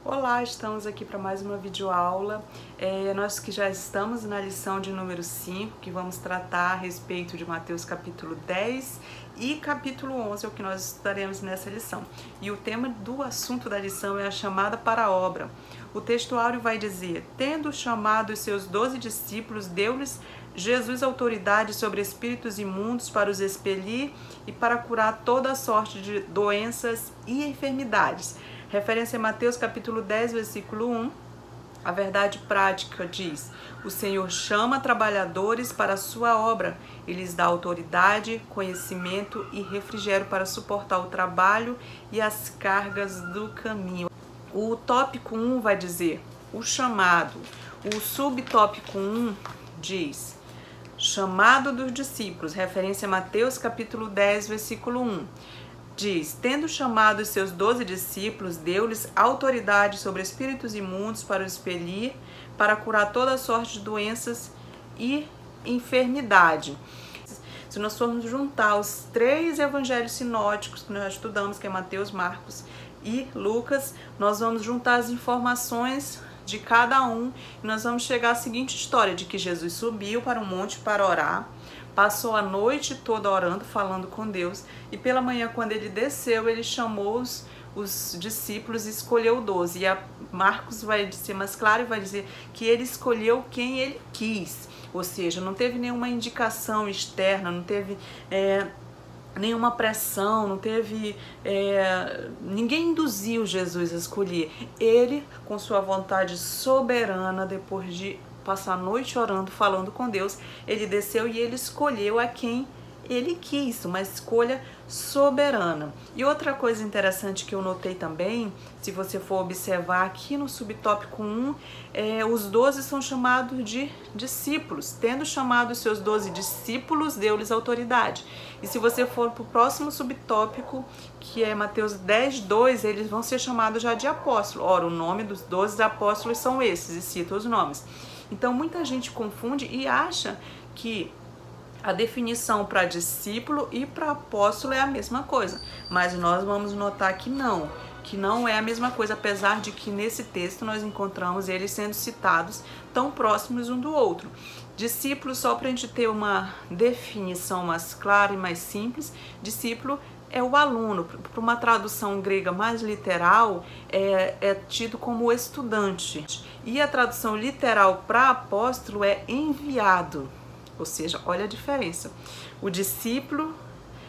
Olá, estamos aqui para mais uma videoaula. Nós que já estamos na lição de número 5, que vamos tratar a respeito de Mateus capítulo 10 e capítulo 11, é o que nós estudaremos nessa lição. E o tema do assunto da lição é a chamada para a obra. O textuário vai dizer: tendo chamado os seus 12 discípulos, deu-lhes Jesus autoridade sobre espíritos imundos para os expelir e para curar toda sorte de doenças e enfermidades. Referência a Mateus capítulo 10, versículo 1. A verdade prática diz: o Senhor chama trabalhadores para a sua obra e lhes dá autoridade, conhecimento e refrigério para suportar o trabalho e as cargas do caminho. O tópico 1 vai dizer o chamado. O subtópico 1 diz chamado dos discípulos, referência a Mateus capítulo 10, versículo 1. Diz: tendo chamado os seus 12 discípulos, deu-lhes autoridade sobre espíritos imundos para os expelir, para curar toda sorte de doenças e enfermidade. Se nós formos juntar os 3 evangelhos sinóticos que nós estudamos, que é Mateus, Marcos e Lucas, nós vamos juntar as informações de cada um e nós vamos chegar à seguinte história, de que Jesus subiu para um monte para orar, passou a noite toda orando, falando com Deus, e pela manhã, quando ele desceu, ele chamou os discípulos e escolheu 12. E Marcos vai ser mais claro e vai dizer que ele escolheu quem ele quis, ou seja, não teve nenhuma indicação externa, não teve nenhuma pressão, não teve ninguém induziu Jesus a escolher. Ele, com sua vontade soberana, depois de passar a noite orando, falando com Deus, ele desceu e ele escolheu a quem ele quis, uma escolha soberana. E outra coisa interessante que eu notei também, se você for observar aqui no subtópico 1, os 12 são chamados de discípulos. Tendo chamado os seus 12 discípulos, deu-lhes autoridade. E se você for para o próximo subtópico, que é Mateus 10, 2, eles vão ser chamados já de apóstolos. Ora, o nome dos 12 apóstolos são esses, e cita os nomes. Então, muita gente confunde e acha que a definição para discípulo e para apóstolo é a mesma coisa, mas nós vamos notar que não é a mesma coisa, apesar de que nesse texto nós encontramos eles sendo citados tão próximos um do outro. Discípulo, só para a gente ter uma definição mais clara e mais simples, discípulo é o aluno. Para uma tradução grega mais literal, é tido como estudante. E a tradução literal para apóstolo é enviado. Ou seja, olha a diferença. O discípulo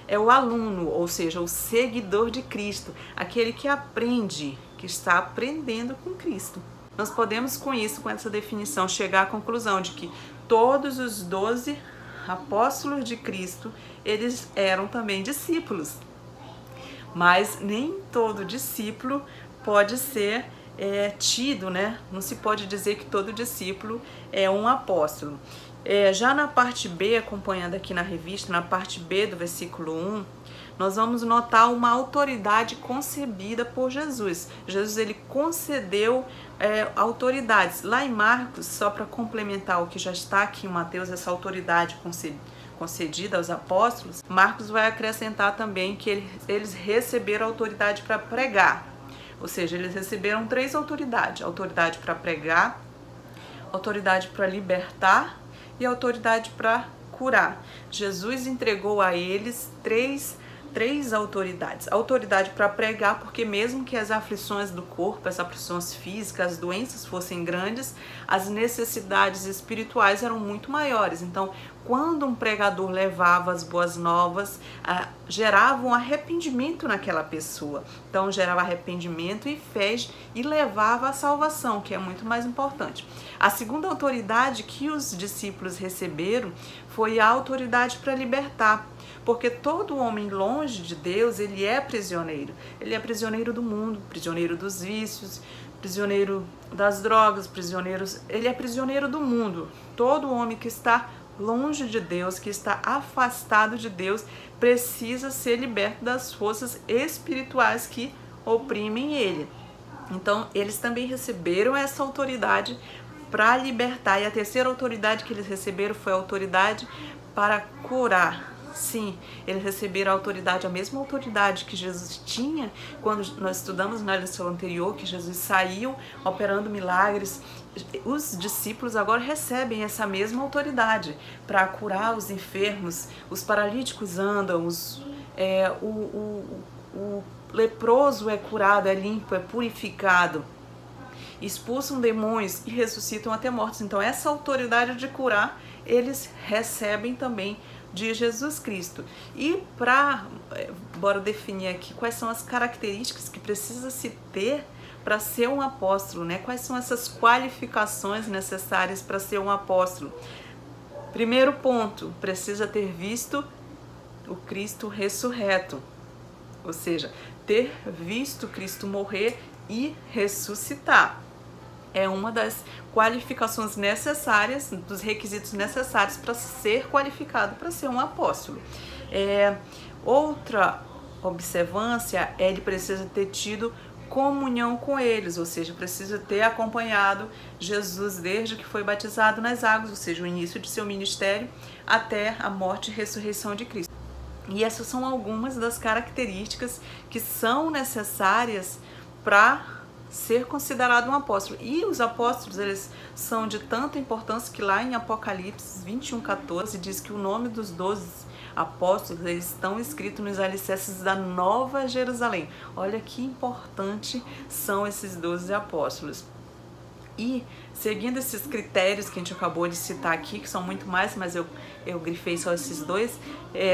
é o aluno, ou seja, o seguidor de Cristo, aquele que aprende, que está aprendendo com Cristo. Nós podemos com isso, com essa definição, chegar à conclusão de que todos os 12 apóstolos de Cristo, eles eram também discípulos. Mas nem todo discípulo pode ser tido, né? Não se pode dizer que todo discípulo é um apóstolo. Já na parte B, acompanhando aqui na revista, na parte B do versículo 1, nós vamos notar uma autoridade concebida por Jesus. Jesus, ele concedeu autoridades. Lá em Marcos, só para complementar o que já está aqui em Mateus, essa autoridade concedida aos apóstolos, Marcos vai acrescentar também que eles receberam autoridade para pregar. Ou seja, eles receberam 3 autoridades: autoridade para pregar, autoridade para libertar e autoridade para curar. Jesus entregou a eles três autoridades. Autoridade para pregar, porque mesmo que as aflições do corpo, as aflições físicas, as doenças fossem grandes, as necessidades espirituais eram muito maiores. Então, quando um pregador levava as boas novas, gerava um arrependimento naquela pessoa. Então, gerava arrependimento e fé e levava à salvação, que é muito mais importante. A segunda autoridade que os discípulos receberam foi a autoridade para libertar. Porque todo homem longe de Deus, ele é prisioneiro. Ele é prisioneiro do mundo, prisioneiro dos vícios, prisioneiro das drogas, ele é prisioneiro do mundo. Todo homem que está longe de Deus, que está afastado de Deus, precisa ser liberto das forças espirituais que oprimem ele. Então, eles também receberam essa autoridade para libertar. E a terceira autoridade que eles receberam foi a autoridade para curar. Sim, eles receberam a autoridade, a mesma autoridade que Jesus tinha quando nós estudamos na lição anterior, que Jesus saiu operando milagres. Os discípulos agora recebem essa mesma autoridade para curar os enfermos, os paralíticos andam, o leproso é curado, é limpo, é purificado, expulsam demônios e ressuscitam até mortos. Então essa autoridade de curar eles recebem também de Jesus Cristo. E bora definir aqui quais são as características que precisa se ter para ser um apóstolo, né? Quais são essas qualificações necessárias para ser um apóstolo? Primeiro ponto, precisa ter visto o Cristo ressurreto, ou seja, ter visto Cristo morrer e ressuscitar. É uma das qualificações necessárias, dos requisitos necessários para ser qualificado para ser um apóstolo. Outra observância é ele precisa ter tido comunhão com eles, ou seja, precisa ter acompanhado Jesus desde que foi batizado nas águas, ou seja, o início de seu ministério até a morte e ressurreição de Cristo. E essas são algumas das características que são necessárias para ser considerado um apóstolo. E os apóstolos, eles são de tanta importância que lá em Apocalipse 21:14 diz que o nome dos 12 apóstolos, eles estão escritos nos alicerces da Nova Jerusalém. Olha que importante são esses 12 apóstolos. E seguindo esses critérios que a gente acabou de citar aqui, que são muito mais, mas eu grifei só esses dois,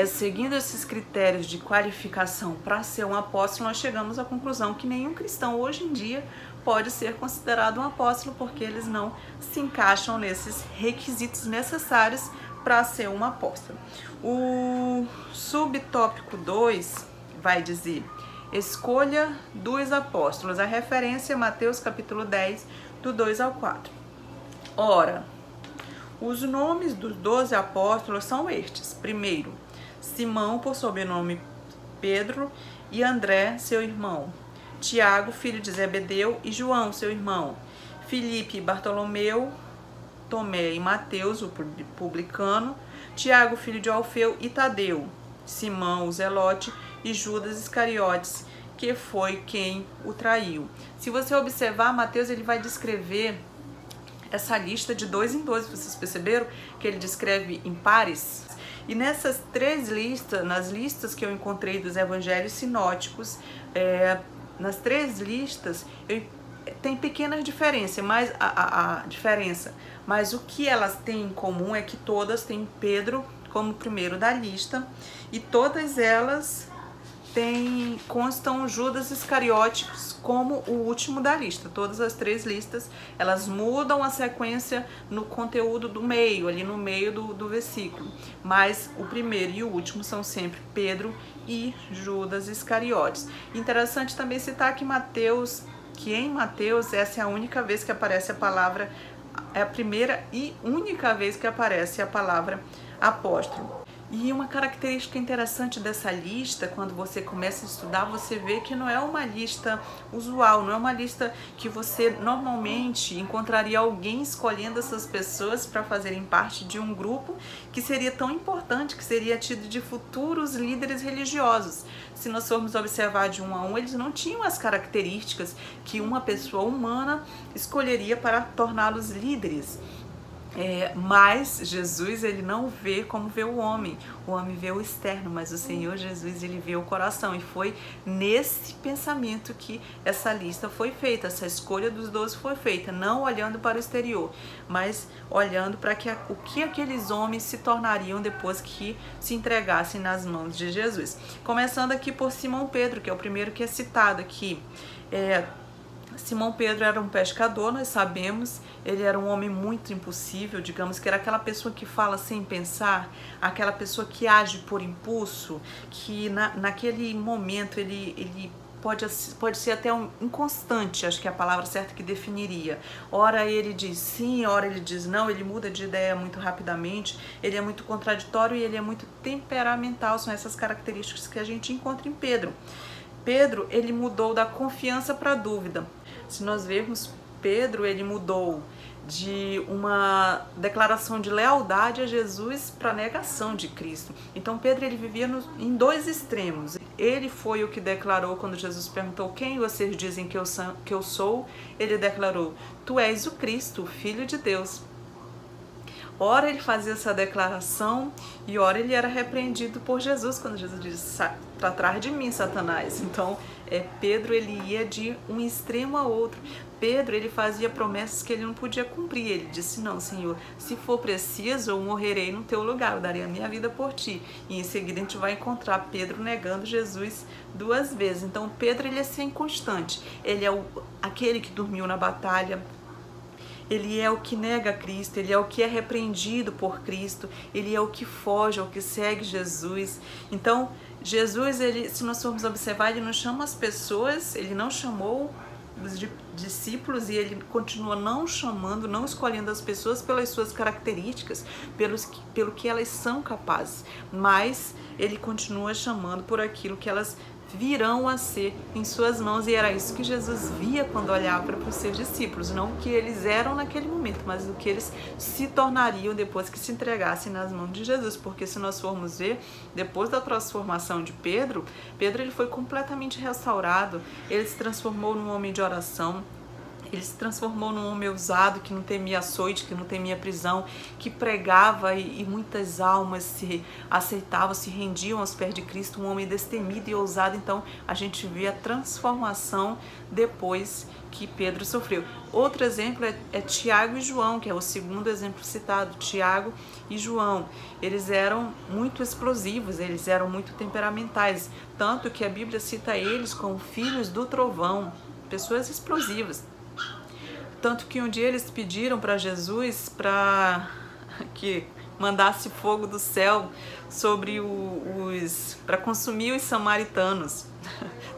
seguindo esses critérios de qualificação para ser um apóstolo, nós chegamos à conclusão que nenhum cristão hoje em dia pode ser considerado um apóstolo, porque eles não se encaixam nesses requisitos necessários para ser um apóstolo. O subtópico 2 vai dizer: escolha dos apóstolos. A referência é Mateus capítulo 10, do 2 ao 4. Ora, os nomes dos 12 apóstolos são estes. Primeiro, Simão, por sobrenome Pedro, e André, seu irmão. Tiago, filho de Zebedeu, e João, seu irmão. Filipe, Bartolomeu, Tomé e Mateus, o publicano. Tiago, filho de Alfeu, e Tadeu. Simão, o zelote, e Judas Iscariotes, que foi quem o traiu. Se você observar, Mateus ele vai descrever essa lista de 2 em 2. Vocês perceberam que ele descreve em pares? E nessas 3 listas, nas listas que eu encontrei dos evangelhos sinóticos, nas 3 listas tem pequenas diferenças, mas a diferença, mas o que elas têm em comum é que todas têm Pedro como primeiro da lista e todas elas constam Judas Iscariotes como o último da lista. Todas as 3 listas, elas mudam a sequência no conteúdo do meio, ali no meio do versículo. Mas o primeiro e o último são sempre Pedro e Judas Iscariotes. Interessante também citar que em Mateus essa é a única vez que aparece a palavra, é a primeira e única vez que aparece a palavra apóstolo. E uma característica interessante dessa lista, quando você começa a estudar, você vê que não é uma lista usual, não é uma lista que você normalmente encontraria alguém escolhendo essas pessoas para fazerem parte de um grupo que seria tão importante, que seria tido de futuros líderes religiosos. Se nós formos observar de 1 a 1, eles não tinham as características que uma pessoa humana escolheria para torná-los líderes. Mas Jesus, ele não vê como vê o homem vê o externo, mas o Senhor Jesus, ele vê o coração, e foi nesse pensamento que essa lista foi feita, essa escolha dos 12 foi feita, não olhando para o exterior, mas olhando para o que aqueles homens se tornariam depois que se entregassem nas mãos de Jesus. Começando aqui por Simão Pedro, que é o primeiro que é citado aqui. Simão Pedro era um pescador, nós sabemos, ele era um homem muito impulsivo, digamos que era aquela pessoa que fala sem pensar, aquela pessoa que age por impulso, que naquele momento ele pode ser até inconstante, acho que é a palavra certa que definiria. Ora ele diz sim, ora ele diz não, ele muda de ideia muito rapidamente, ele é muito contraditório e ele é muito temperamental, são essas características que a gente encontra em Pedro. Pedro, ele mudou da confiança para a dúvida. Se nós vermos Pedro, ele mudou de uma declaração de lealdade a Jesus para negação de Cristo. Então Pedro, ele vivia em dois extremos. Ele foi o que declarou quando Jesus perguntou: quem vocês dizem que eu sou? Ele declarou: tu és o Cristo, o Filho de Deus. Ora ele fazia essa declaração e ora ele era repreendido por Jesus quando Jesus disse: para trás de mim, Satanás. Então Pedro, ele ia de um extremo a outro. Pedro, ele fazia promessas que ele não podia cumprir. Ele disse: não, Senhor, se for preciso eu morrerei no teu lugar, eu darei a minha vida por ti. E em seguida a gente vai encontrar Pedro negando Jesus 2 vezes. Então Pedro, ele é ser inconstante. Ele é aquele que dormiu na batalha. Ele é o que nega Cristo, ele é o que é repreendido por Cristo, ele é o que foge, é o que segue Jesus. Então, Jesus, ele, se nós formos observar, ele não chama as pessoas, ele não chamou os discípulos e ele continua não chamando, não escolhendo as pessoas pelas suas características, pelo que elas são capazes, mas ele continua chamando por aquilo que elas virão a ser em suas mãos, e era isso que Jesus via quando olhava para os seus discípulos, não o que eles eram naquele momento, mas o que eles se tornariam depois que se entregassem nas mãos de Jesus. Porque se nós formos ver, depois da transformação de Pedro, ele foi completamente restaurado, ele se transformou num homem de oração, ele se transformou num homem ousado, que não temia açoite, que não temia prisão, que pregava e muitas almas se aceitavam, se rendiam aos pés de Cristo, um homem destemido e ousado. Então a gente vê a transformação depois que Pedro sofreu. Outro exemplo é Tiago e João, que é o segundo exemplo citado. Tiago e João, eles eram muito explosivos, eles eram muito temperamentais, tanto que a Bíblia cita eles como filhos do trovão, pessoas explosivas. Tanto que um dia eles pediram para Jesus para que mandasse fogo do céu sobre para consumir os samaritanos.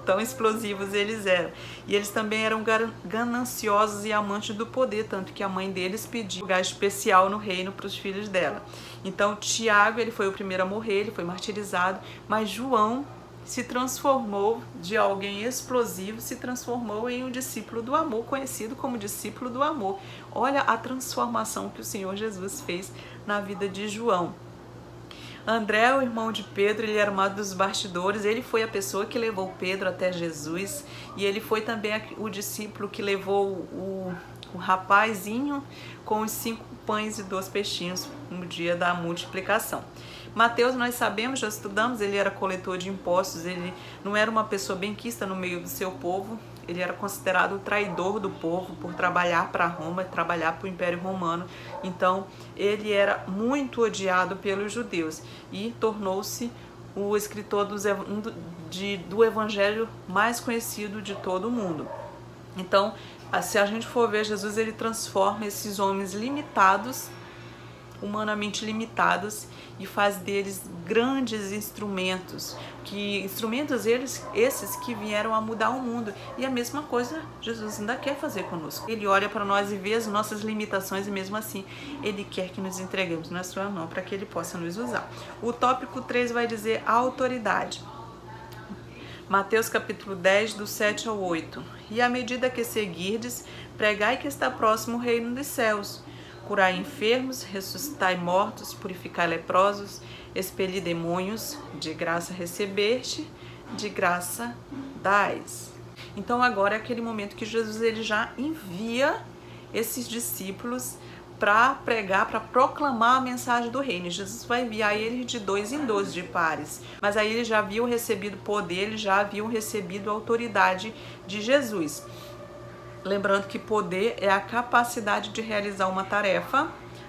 Tão explosivos eles eram. E eles também eram gananciosos e amantes do poder, tanto que a mãe deles pediu um lugar especial no reino para os filhos dela. Então Tiago, ele foi o primeiro a morrer, ele foi martirizado, mas João se transformou de alguém explosivo, se transformou em um discípulo do amor, conhecido como discípulo do amor. Olha a transformação que o Senhor Jesus fez na vida de João. André, o irmão de Pedro, ele era um dos bastidores, ele foi a pessoa que levou Pedro até Jesus, e ele foi também o discípulo que levou o rapazinho com os 5 pães e 2 peixinhos no dia da multiplicação. Mateus, nós sabemos, já estudamos, ele era coletor de impostos, ele não era uma pessoa benquista no meio do seu povo, ele era considerado o traidor do povo por trabalhar para Roma, trabalhar para o Império Romano. Então ele era muito odiado pelos judeus e tornou-se o escritor do evangelho mais conhecido de todo o mundo. Então, se a gente for ver, Jesus, ele transforma esses homens limitados, humanamente limitados, e faz deles grandes instrumentos, esses que vieram a mudar o mundo. E a mesma coisa Jesus ainda quer fazer conosco. Ele olha para nós e vê as nossas limitações, e mesmo assim ele quer que nos entreguemos na sua mão para que ele possa nos usar. O tópico 3 vai dizer a autoridade. Mateus capítulo 10, do 7 ao 8. E à medida que seguirdes, pregai que está próximo o reino dos céus. Curai enfermos, ressuscitai mortos, purificai leprosos, expeli demônios, de graça recebeste, de graça dais. Então agora é aquele momento que Jesus, ele já envia esses discípulos para pregar, para proclamar a mensagem do reino. Jesus vai enviar eles de 2 em 2 de pares, mas aí eles já haviam recebido poder, eles já haviam recebido a autoridade de Jesus. Lembrando que poder é a capacidade de realizar uma tarefa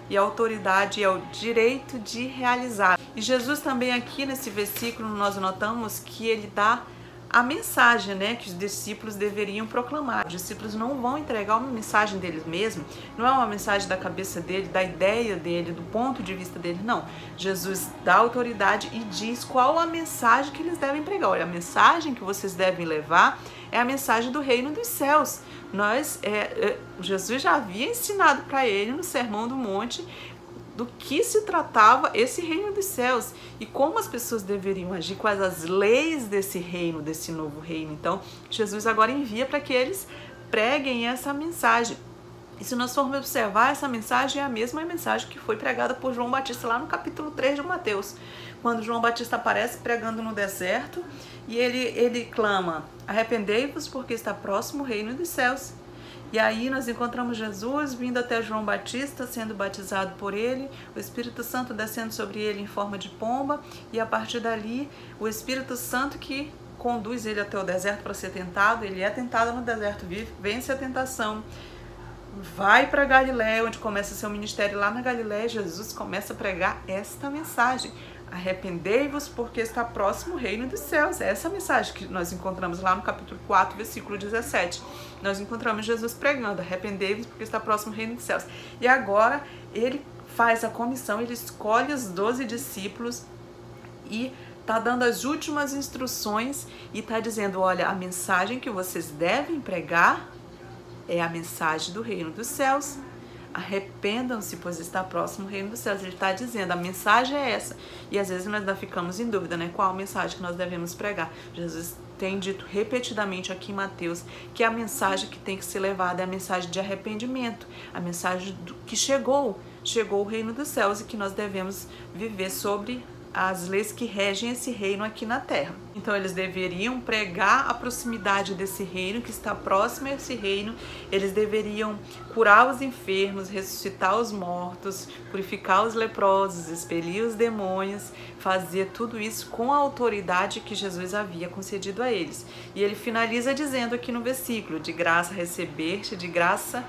e a autoridade é o direito de realizar. E Jesus também aqui nesse versículo nós notamos que ele dá a mensagem, né, que os discípulos deveriam proclamar. Os discípulos não vão entregar uma mensagem deles mesmos, não é uma mensagem da cabeça dele, da ideia dele, do ponto de vista dele, não. Jesus dá autoridade e diz qual a mensagem que eles devem pregar. Olha, a mensagem que vocês devem levar é a mensagem do reino dos céus. Jesus já havia ensinado para ele no Sermão do Monte do que se tratava esse reino dos céus e como as pessoas deveriam agir, quais as leis desse reino, desse novo reino. Então, Jesus agora envia para que eles preguem essa mensagem. E se nós formos observar, essa mensagem é a mesma mensagem que foi pregada por João Batista lá no capítulo 3 de Mateus, quando João Batista aparece pregando no deserto e ele clama: arrependei-vos porque está próximo o reino dos céus. E aí nós encontramos Jesus vindo até João Batista, sendo batizado por ele, o Espírito Santo descendo sobre ele em forma de pomba, e a partir dali o Espírito Santo que conduz ele até o deserto para ser tentado. Ele é tentado no deserto, vence a tentação, vai para Galiléia, onde começa seu ministério. Lá na Galiléia, Jesus começa a pregar esta mensagem: arrependei-vos porque está próximo o reino dos céus. É essa mensagem que nós encontramos lá no capítulo 4, versículo 17. Nós encontramos Jesus pregando: arrependei-vos porque está próximo o reino dos céus. E agora ele faz a comissão, ele escolhe os 12 discípulos e está dando as últimas instruções e está dizendo: olha, a mensagem que vocês devem pregar é a mensagem do reino dos céus. Arrependam-se, pois está próximo o reino dos céus. Ele está dizendo, a mensagem é essa. E às vezes nós ainda ficamos em dúvida, né? Qual a mensagem que nós devemos pregar? Jesus tem dito repetidamente aqui em Mateus que a mensagem que tem que ser levada é a mensagem de arrependimento, a mensagem que chegou o reino dos céus e que nós devemos viver sobre as leis que regem esse reino aqui na terra. Então eles deveriam pregar a proximidade desse reino, que está próximo a esse reino. Eles deveriam curar os enfermos, ressuscitar os mortos, purificar os leprosos, expelir os demônios, fazer tudo isso com a autoridade que Jesus havia concedido a eles. E ele finaliza dizendo aqui no versículo: de graça recebeste, de graça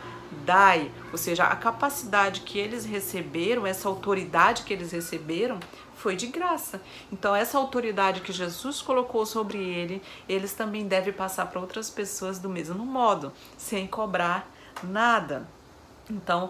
dai. Ou seja, a capacidade que eles receberam, essa autoridade que eles receberam, foi de graça. Então essa autoridade que Jesus colocou sobre eles também devem passar para outras pessoas do mesmo modo, sem cobrar nada. Então,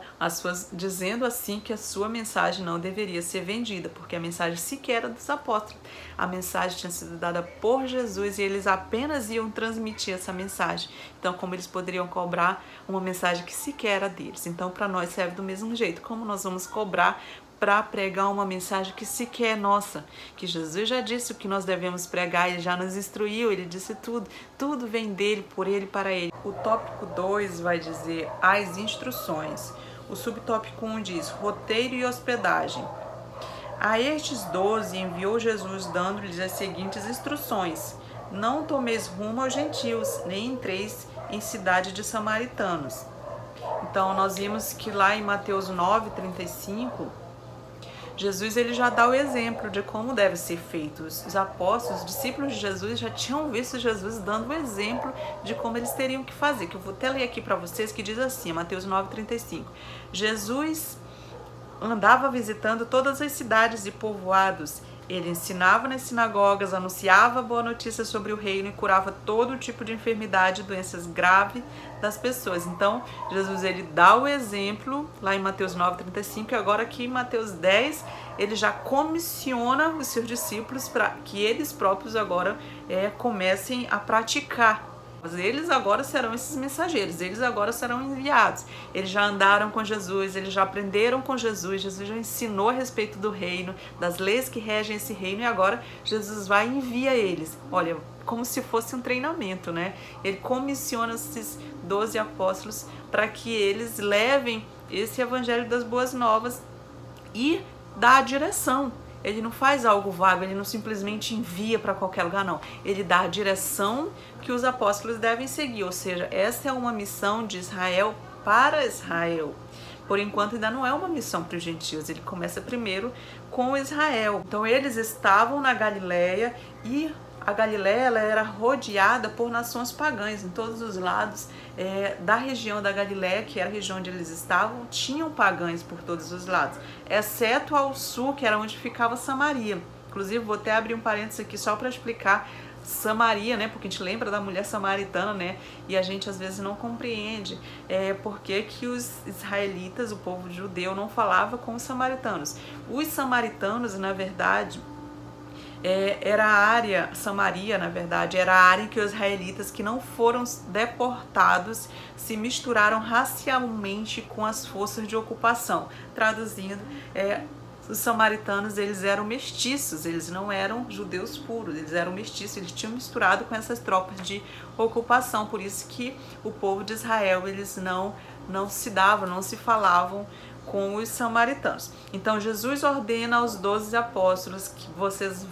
dizendo assim que a sua mensagem não deveria ser vendida, porque a mensagem sequer era dos apóstolos. A mensagem tinha sido dada por Jesus e eles apenas iam transmitir essa mensagem. Então, como eles poderiam cobrar uma mensagem que sequer era deles? Então, para nós serve do mesmo jeito. Como nós vamos cobrar para pregar uma mensagem que sequer é nossa? Que Jesus já disse o que nós devemos pregar, ele já nos instruiu, ele disse tudo vem dele, por ele, para ele. O tópico 2 vai dizer as instruções. O subtópico 1 diz roteiro e hospedagem. A estes 12 enviou Jesus dando-lhes as seguintes instruções: não tomeis rumo aos gentios, nem entreis em cidade de samaritanos. Então nós vimos que lá em Mateus 9:35, Jesus ele já dá o exemplo de como deve ser feito. Os apóstolos, os discípulos de Jesus já tinham visto Jesus dando o exemplo de como eles teriam que fazer, que eu vou até ler aqui para vocês, que diz assim, Mateus 9:35. Jesus andava visitando todas as cidades e povoados. Ele ensinava nas sinagogas, anunciava a boa notícia sobre o reino e curava todo tipo de enfermidade e doenças graves das pessoas. Então, Jesus ele dá o exemplo lá em Mateus 9:35 e agora aqui em Mateus 10, ele já comissiona os seus discípulos para que eles próprios agora comecem a praticar. Eles agora serão esses mensageiros, eles agora serão enviados. Eles já andaram com Jesus, eles já aprenderam com Jesus, Jesus já ensinou a respeito do reino, das leis que regem esse reino, e agora Jesus vai e envia eles. Olha, como se fosse um treinamento, né? Ele comissiona esses 12 apóstolos para que eles levem esse evangelho das boas novas e dá a direção. Ele não faz algo vago, ele não simplesmente envia para qualquer lugar, não. Ele dá a direção que os apóstolos devem seguir, ou seja, essa é uma missão de Israel para Israel. Por enquanto ainda não é uma missão para os gentios, ele começa primeiro com Israel. Então eles estavam na Galileia e a Galileia ela era rodeada por nações pagãs. Em todos os lados da região da Galileia, que era a região onde eles estavam, tinham pagãs por todos os lados, exceto ao sul, que era onde ficava Samaria. Inclusive, vou até abrir um parênteses aqui só para explicar Samaria, né? Porque a gente lembra da mulher samaritana, né? E a gente às vezes não compreende por que os israelitas, o povo judeu, não falava com os samaritanos. Os samaritanos, na verdade, era a área, Samaria, na verdade, era a área em que os israelitas que não foram deportados se misturaram racialmente com as forças de ocupação. Traduzindo, Os samaritanos, eles eram mestiços, eles não eram judeus puros, eles eram mestiços, eles tinham misturado com essas tropas de ocupação, por isso que o povo de Israel, eles não se davam, não se falavam com os samaritanos. Então Jesus ordena aos 12 apóstolos que vocês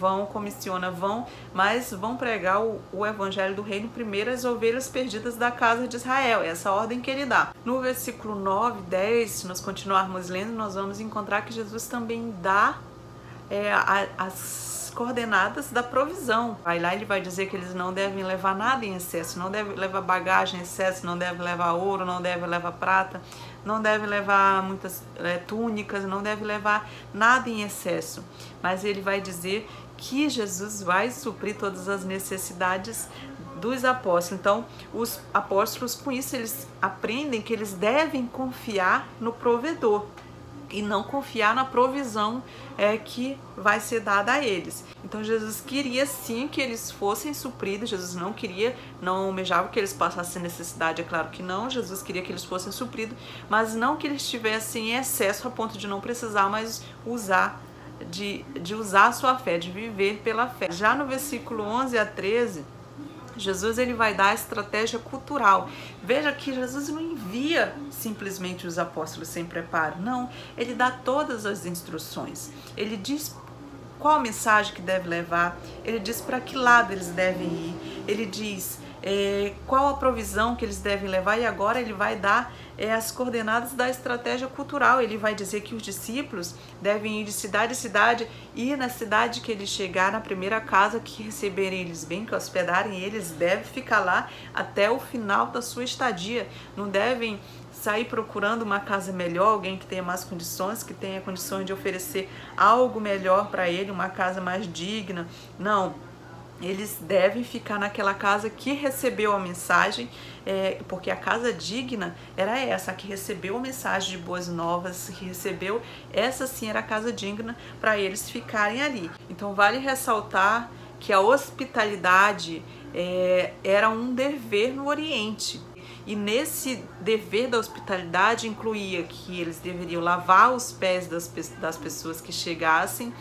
mas vão pregar o evangelho do reino primeiro às ovelhas perdidas da casa de Israel. Essa ordem que ele dá. No versículo 9, 10, se nós continuarmos lendo, nós vamos encontrar que Jesus também dá as coordenadas da provisão. Vai lá, ele vai dizer que eles não devem levar nada em excesso, não devem levar bagagem em excesso, não devem levar ouro, não devem levar prata, não devem levar muitas túnicas, não devem levar nada em excesso. Mas ele vai dizer que Jesus vai suprir todas as necessidades dos apóstolos. Então, os apóstolos, com isso, eles aprendem que eles devem confiar no provedor e não confiar na provisão que vai ser dada a eles. Então Jesus queria sim que eles fossem supridos, Jesus não almejava que eles passassem necessidade, é claro que não, Jesus queria que eles fossem supridos, mas não que eles tivessem excesso a ponto de não precisar mais de usar a sua fé, de viver pela fé. Já no versículo 11 a 13, Jesus ele vai dar a estratégia cultural. Veja que Jesus não envia simplesmente os apóstolos sem preparo, não. Ele dá todas as instruções. Ele diz qual a mensagem que deve levar, ele diz para que lado eles devem ir, ele diz qual a provisão que eles devem levar, e agora ele vai dar as coordenadas da estratégia cultural. Ele vai dizer que os discípulos devem ir de cidade em cidade, e na cidade que eles chegar, na primeira casa que receberem eles bem, que hospedarem eles, devem ficar lá até o final da sua estadia. Não devem sair procurando uma casa melhor, alguém que tenha mais condições, que tenha condições de oferecer algo melhor para ele, uma casa mais digna. Não. Eles devem ficar naquela casa que recebeu a mensagem, porque a casa digna era essa, que recebeu a mensagem de boas novas, que recebeu, essa sim era a casa digna para eles ficarem ali. Então vale ressaltar que a hospitalidade era um dever no Oriente. E nesse dever da hospitalidade incluía que eles deveriam lavar os pés das pessoas que chegassem,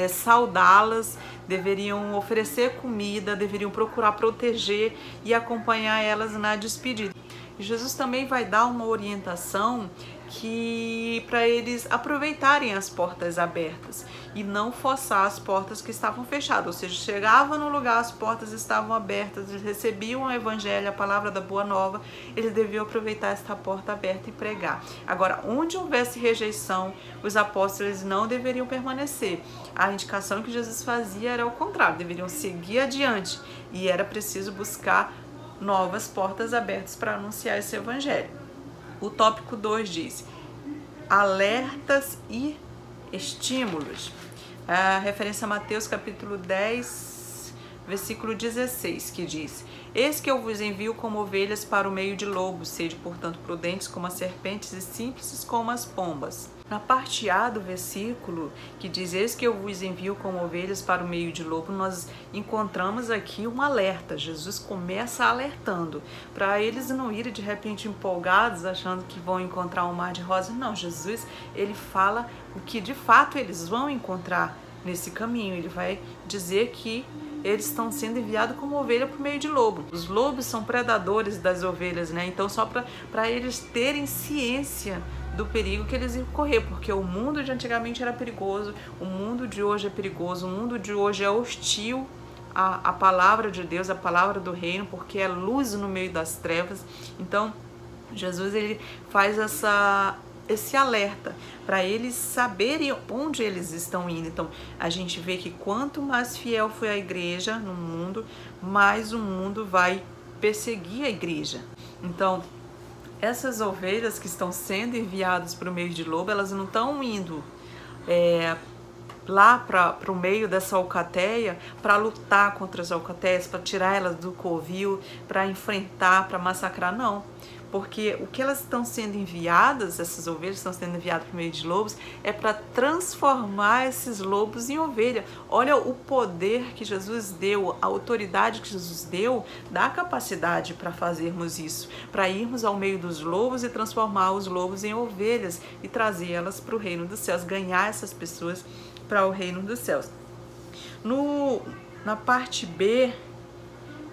saudá-las, deveriam oferecer comida, deveriam procurar proteger e acompanhar elas na despedida. E Jesus também vai dar uma orientação para eles aproveitarem as portas abertas e não forçar as portas que estavam fechadas. Ou seja, chegava no lugar, as portas estavam abertas, eles recebiam o evangelho, a palavra da boa nova, eles deviam aproveitar esta porta aberta e pregar. Agora, onde houvesse rejeição, os apóstolos não deveriam permanecer. A indicação que Jesus fazia era o contrário, deveriam seguir adiante, e era preciso buscar novas portas abertas para anunciar esse evangelho. O tópico 2 diz: alertas e estímulos. A referência a Mateus capítulo 10, versículo 16, que diz: eis que eu vos envio como ovelhas para o meio de lobos, sede, portanto, prudentes como as serpentes e simples como as pombas. Na parte A do versículo, que diz: eis que eu vos envio como ovelhas para o meio de lobo, nós encontramos aqui um alerta. Jesus começa alertando, para eles não irem de repente empolgados, achando que vão encontrar um mar de rosas. Não, Jesus, ele fala o que de fato eles vão encontrar nesse caminho. Ele vai dizer que eles estão sendo enviados como ovelha para o meio de lobo. Os lobos são predadores das ovelhas, né? Então, só para eles terem ciência do perigo que eles iam correr, porque o mundo de antigamente era perigoso, o mundo de hoje é perigoso, o mundo de hoje é hostil à palavra de Deus, à palavra do reino, porque é luz no meio das trevas. Então, Jesus ele faz esse alerta para eles saberem onde eles estão indo. Então, a gente vê que quanto mais fiel foi a igreja no mundo, mais o mundo vai perseguir a igreja. Então, essas ovelhas que estão sendo enviadas para o meio de lobo, elas não estão indo lá para o meio dessa alcateia para lutar contra as alcateias, para tirar elas do covil, para enfrentar, para massacrar, não. porque o que elas estão sendo enviadas, essas ovelhas estão sendo enviadas por meio de lobos, é para transformar esses lobos em ovelha. Olha o poder que Jesus deu, a autoridade que Jesus deu, dá capacidade para fazermos isso, para irmos ao meio dos lobos e transformar os lobos em ovelhas e trazê-las para o reino dos céus, ganhar essas pessoas para o reino dos céus. Na parte B,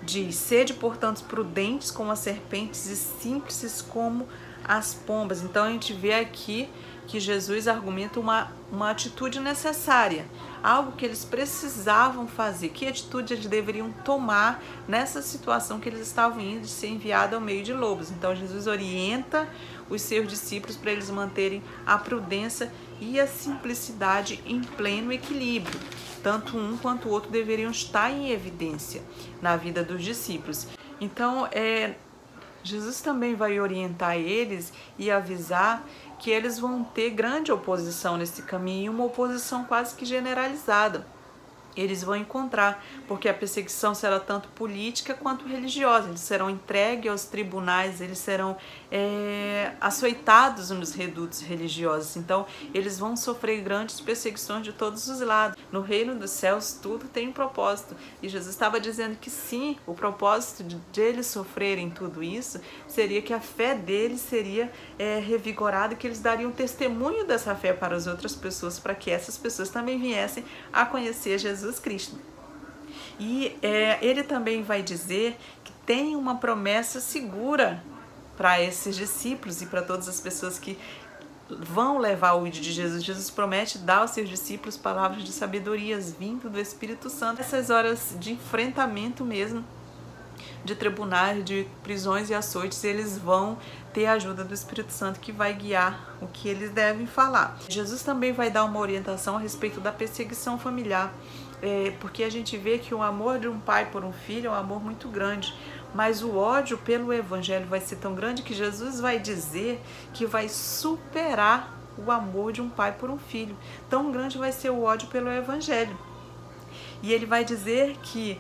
diz: sede, portanto, prudentes como as serpentes e simples como as pombas. Então a gente vê aqui que Jesus argumenta uma atitude necessária, algo que eles precisavam fazer. Que atitude eles deveriam tomar nessa situação que eles estavam indo de ser enviados ao meio de lobos? Então Jesus orienta os seus discípulos para eles manterem a prudência e a simplicidade em pleno equilíbrio. Tanto um quanto o outro deveriam estar em evidência na vida dos discípulos. Então, Jesus também vai orientar eles e avisar que eles vão ter grande oposição nesse caminho, uma oposição quase que generalizada. Eles vão encontrar, porque a perseguição será tanto política quanto religiosa. Eles serão entregues aos tribunais, eles serão açoitados nos redutos religiosos. Então, eles vão sofrer grandes perseguições de todos os lados. No reino dos céus, tudo tem um propósito. E Jesus estava dizendo que sim, o propósito de eles sofrerem tudo isso seria que a fé deles seria revigorada, que eles dariam testemunho dessa fé para as outras pessoas, para que essas pessoas também viessem a conhecer Jesus Cristo. E ele também vai dizer que tem uma promessa segura para esses discípulos e para todas as pessoas que vão levar o ID de Jesus. Jesus promete dar aos seus discípulos palavras de sabedorias vindo do Espírito Santo. Essas horas de enfrentamento mesmo, de tribunais, de prisões e açoites, eles vão ter a ajuda do Espírito Santo, que vai guiar o que eles devem falar. Jesus também vai dar uma orientação a respeito da perseguição familiar, porque a gente vê que o amor de um pai por um filho é um amor muito grande, mas o ódio pelo evangelho vai ser tão grande que Jesus vai dizer que vai superar o amor de um pai por um filho. Tão grande vai ser o ódio pelo evangelho. E ele vai dizer que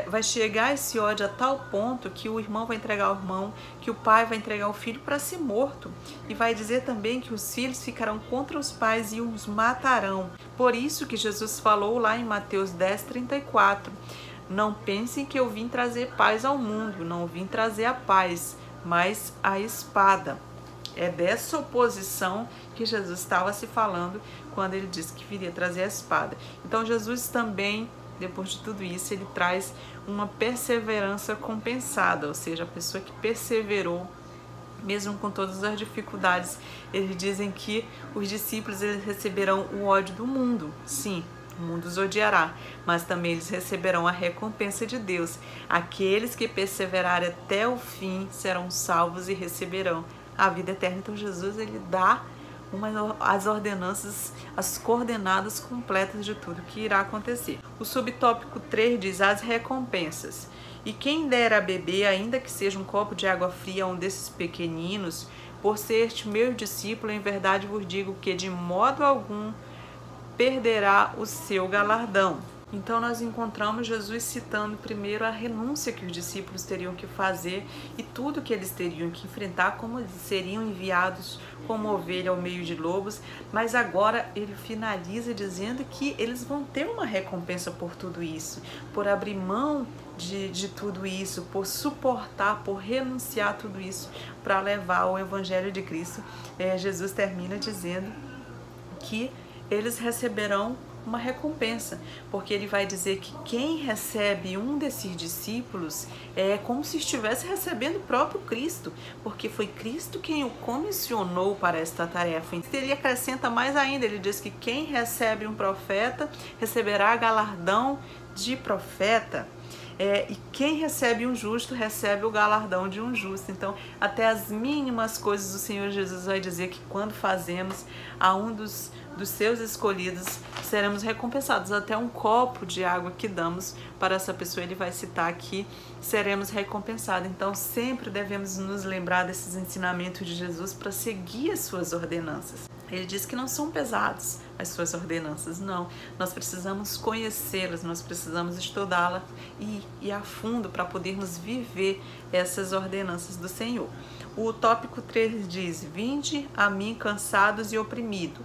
vai chegar esse ódio a tal ponto que o irmão vai entregar o irmão, que o pai vai entregar o filho para ser morto. E vai dizer também que os filhos ficarão contra os pais e os matarão. Por isso que Jesus falou lá em Mateus 10:34, não pensem que eu vim trazer paz ao mundo, não vim trazer a paz, mas a espada. É dessa oposição que Jesus estava se falando quando ele disse que viria trazer a espada. Então Jesus também, depois de tudo isso, ele traz uma perseverança compensada, ou seja, a pessoa que perseverou, mesmo com todas as dificuldades. Eles dizem que os discípulos eles receberão o ódio do mundo, sim, o mundo os odiará, mas também eles receberão a recompensa de Deus. Aqueles que perseverarem até o fim serão salvos e receberão a vida eterna. Então Jesus ele dá as ordenanças, as coordenadas completas de tudo que irá acontecer. O subtópico 3 diz as recompensas. E quem der a beber, ainda que seja um copo de água fria a um desses pequeninos, por ser este meu discípulo, em verdade vos digo que de modo algum perderá o seu galardão. Então nós encontramos Jesus citando primeiro a renúncia que os discípulos teriam que fazer e tudo que eles teriam que enfrentar, como eles seriam enviados como ovelha ao meio de lobos, mas agora ele finaliza dizendo que eles vão ter uma recompensa por tudo isso, por abrir mão de tudo isso, por suportar, por renunciar tudo isso para levar o Evangelho de Cristo. Jesus termina dizendo que eles receberão uma recompensa, porque ele vai dizer que quem recebe um desses discípulos é como se estivesse recebendo o próprio Cristo, porque foi Cristo quem o comissionou para esta tarefa. Ele acrescenta mais ainda, ele diz que quem recebe um profeta receberá galardão de profeta. E quem recebe um justo recebe o galardão de um justo. Então, até as mínimas coisas o Senhor Jesus vai dizer que quando fazemos a um dos seus escolhidos, seremos recompensados. Até um copo de água que damos para essa pessoa, ele vai citar aqui, seremos recompensados. Então, sempre devemos nos lembrar desses ensinamentos de Jesus para seguir as suas ordenanças. Ele diz que não são pesados as suas ordenanças, não. Nós precisamos conhecê-las, nós precisamos estudá-las e ir a fundo para podermos viver essas ordenanças do Senhor. O tópico 3 diz: vinde a mim cansados e oprimidos.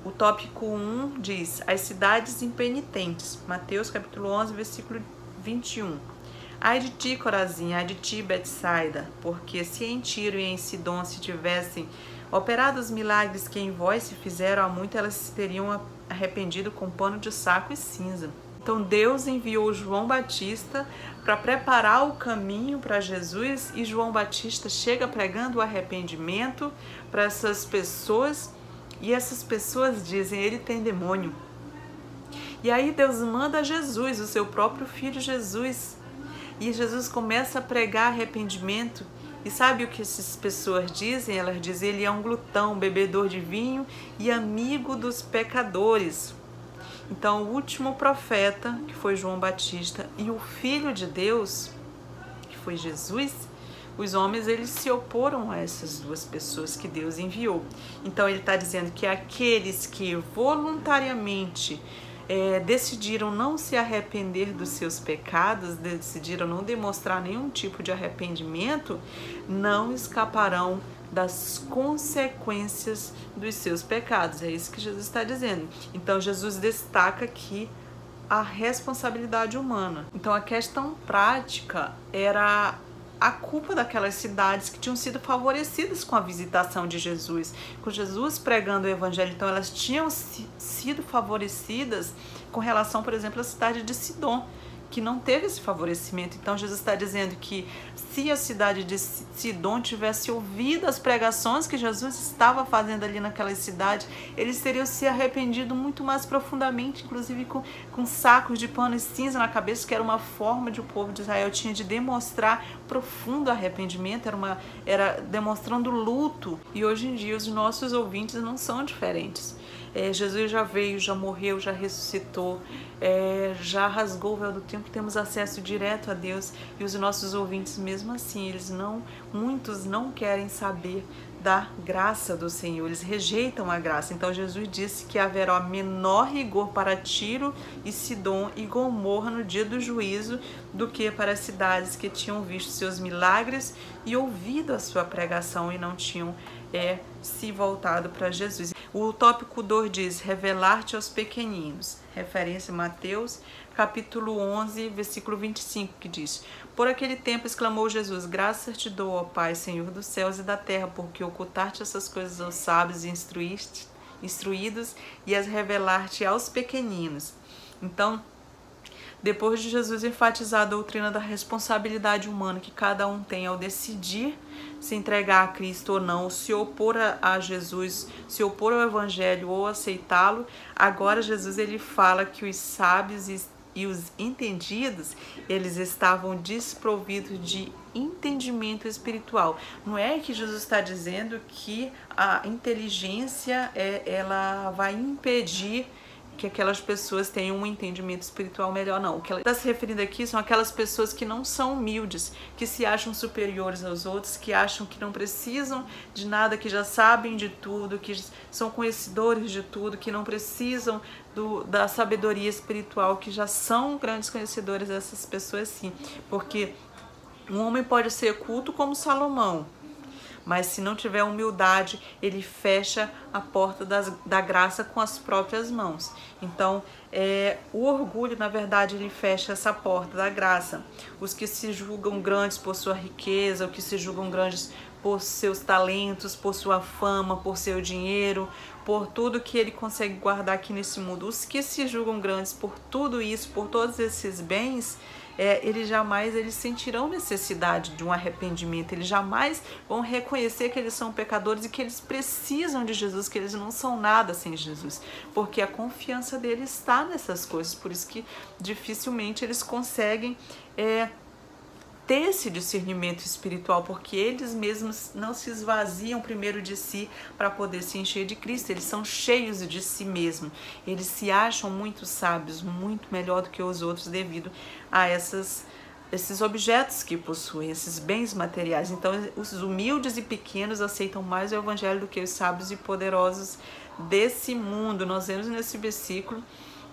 O tópico 1 diz: as cidades impenitentes. Mateus capítulo 11, versículo 21. Ai de ti, Corazim, ai de ti, Betsaida, porque se em Tiro e em Sidom se tivessem operado os milagres que em vós se fizeram, há muito elas se teriam arrependido com pano de saco e cinza. Então Deus enviou João Batista para preparar o caminho para Jesus, e João Batista chega pregando o arrependimento para essas pessoas, e essas pessoas dizem: ele tem demônio. E aí Deus manda Jesus, o seu próprio filho Jesus, e Jesus começa a pregar arrependimento. E sabe o que essas pessoas dizem? Elas dizem: ele é um glutão, bebedor de vinho e amigo dos pecadores. Então o último profeta, que foi João Batista, e o Filho de Deus, que foi Jesus, os homens eles se oporam a essas duas pessoas que Deus enviou. Então ele está dizendo que aqueles que voluntariamente decidiram não se arrepender dos seus pecados, decidiram não demonstrar nenhum tipo de arrependimento, não escaparão das consequências dos seus pecados. É isso que Jesus está dizendo. Então Jesus destaca aqui a responsabilidade humana. Então a questão prática era a culpa daquelas cidades que tinham sido favorecidas com a visitação de Jesus, com Jesus pregando o evangelho. Então elas tinham sido favorecidas com relação, por exemplo, à cidade de Sidom, que não teve esse favorecimento. Então Jesus está dizendo que se a cidade de Sidom tivesse ouvido as pregações que Jesus estava fazendo ali naquela cidade, eles teriam se arrependido muito mais profundamente, inclusive com sacos de pano e cinza na cabeça, que era uma forma de o povo de Israel tinha de demonstrar profundo arrependimento, era demonstrando luto. E hoje em dia os nossos ouvintes não são diferentes. Jesus já veio, já morreu, já ressuscitou, já rasgou o véu do templo, temos acesso direto a Deus, e os nossos ouvintes mesmo assim, muitos não querem saber da graça do Senhor, eles rejeitam a graça. Então Jesus disse que haverá menor rigor para Tiro e Sidom e Gomorra no dia do juízo do que para as cidades que tinham visto seus milagres e ouvido a sua pregação e não tinham se voltado para Jesus. O tópico 2 diz: revelar-te aos pequeninos, referência a Mateus capítulo 11, versículo 25, que diz: por aquele tempo exclamou Jesus: graças te dou, ó Pai, Senhor dos céus e da terra, porque ocultar-te essas coisas aos sábios e instruídos e as revelar-te aos pequeninos. Então, depois de Jesus enfatizar a doutrina da responsabilidade humana que cada um tem ao decidir se entregar a Cristo ou não, se opor a Jesus, se opor ao Evangelho ou aceitá-lo, agora Jesus ele fala que os sábios e os entendidos, eles estavam desprovidos de entendimento espiritual. Não é que Jesus está dizendo que a inteligência ela vai impedir que aquelas pessoas tenham um entendimento espiritual melhor, não. O que ela está se referindo aqui são aquelas pessoas que não são humildes, que se acham superiores aos outros, que acham que não precisam de nada, que já sabem de tudo, que são conhecedores de tudo, que não precisam da sabedoria espiritual, que já são grandes conhecedores dessas pessoas, sim. Porque um homem pode ser culto como Salomão, mas se não tiver humildade, ele fecha a porta da graça com as próprias mãos. Então, o orgulho, na verdade, ele fecha essa porta da graça. Os que se julgam grandes por sua riqueza, os que se julgam grandes por seus talentos, por sua fama, por seu dinheiro, por tudo que ele consegue guardar aqui nesse mundo. Os que se julgam grandes por tudo isso, por todos esses bens, eles jamais sentirão necessidade de um arrependimento, eles jamais vão reconhecer que eles são pecadores e que eles precisam de Jesus, que eles não são nada sem Jesus, porque a confiança deles está nessas coisas. Por isso que dificilmente eles conseguem ter esse discernimento espiritual, porque eles mesmos não se esvaziam primeiro de si para poder se encher de Cristo. Eles são cheios de si mesmos, eles se acham muito sábios, muito melhor do que os outros devido a esses objetos que possuem, esses bens materiais. Então os humildes e pequenos aceitam mais o evangelho do que os sábios e poderosos desse mundo. Nós vemos nesse versículo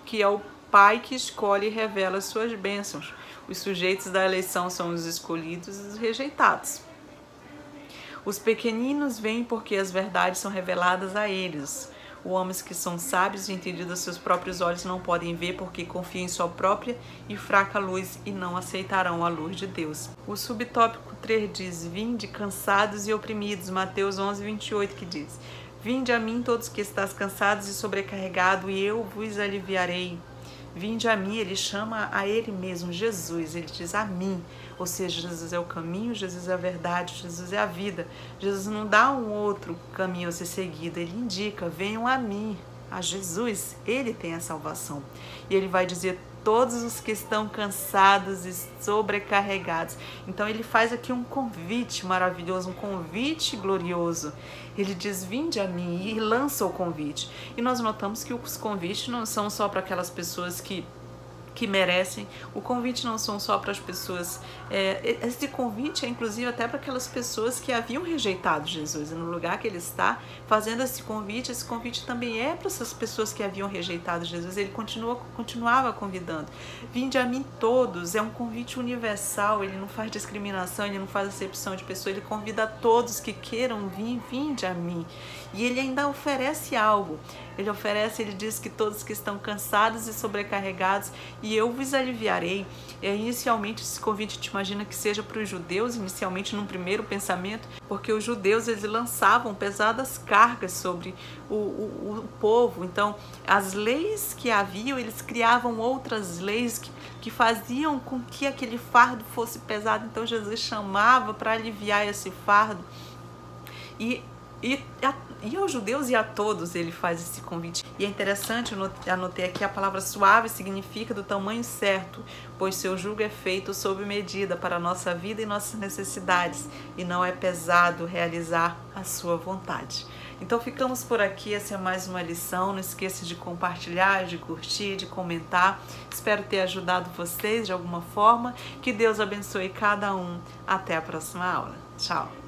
que é o Pai que escolhe e revela as suas bênçãos. Os sujeitos da eleição são os escolhidos e os rejeitados. Os pequeninos vêm porque as verdades são reveladas a eles. Os homens que são sábios e entendidos aos seus próprios olhos não podem ver porque confiam em sua própria e fraca luz e não aceitarão a luz de Deus. O subtópico 3 diz: vinde cansados e oprimidos. Mateus 11:28 que diz: vinde a mim todos que estáis cansados e sobrecarregados e eu vos aliviarei. Vinde a mim, ele chama a ele mesmo, Jesus, ele diz a mim, ou seja, Jesus é o caminho, Jesus é a verdade, Jesus é a vida. Jesus não dá um outro caminho a ser seguido, ele indica, venham a mim, a Jesus, ele tem a salvação. E ele vai dizer, todos os que estão cansados e sobrecarregados. Então ele faz aqui um convite maravilhoso, um convite glorioso. Ele diz, vinde a mim, e lança o convite. E nós notamos que os convites não são só para aquelas pessoas que merecem, o convite não são só para as pessoas, esse convite é inclusive até para aquelas pessoas que haviam rejeitado Jesus, e no lugar que ele está fazendo esse convite também é para essas pessoas que haviam rejeitado Jesus, ele continuava convidando, vinde a mim todos, é um convite universal, ele não faz discriminação, ele não faz acepção de pessoa, ele convida a todos que queiram vir, vinde a mim, e ele ainda oferece algo, ele diz que todos que estão cansados e sobrecarregados, e eu vos aliviarei. Inicialmente esse convite te imagina que seja para os judeus, inicialmente num primeiro pensamento, porque os judeus eles lançavam pesadas cargas sobre o povo, então as leis que haviam, eles criavam outras leis que faziam com que aquele fardo fosse pesado, então Jesus chamava para aliviar esse fardo, e aos judeus e a todos ele faz esse convite. E é interessante, eu anotei aqui, a palavra suave significa do tamanho certo, pois seu jugo é feito sob medida para a nossa vida e nossas necessidades, e não é pesado realizar a sua vontade. Então ficamos por aqui, essa é mais uma lição, não esqueça de compartilhar, de curtir, de comentar. Espero ter ajudado vocês de alguma forma, que Deus abençoe cada um. Até a próxima aula. Tchau!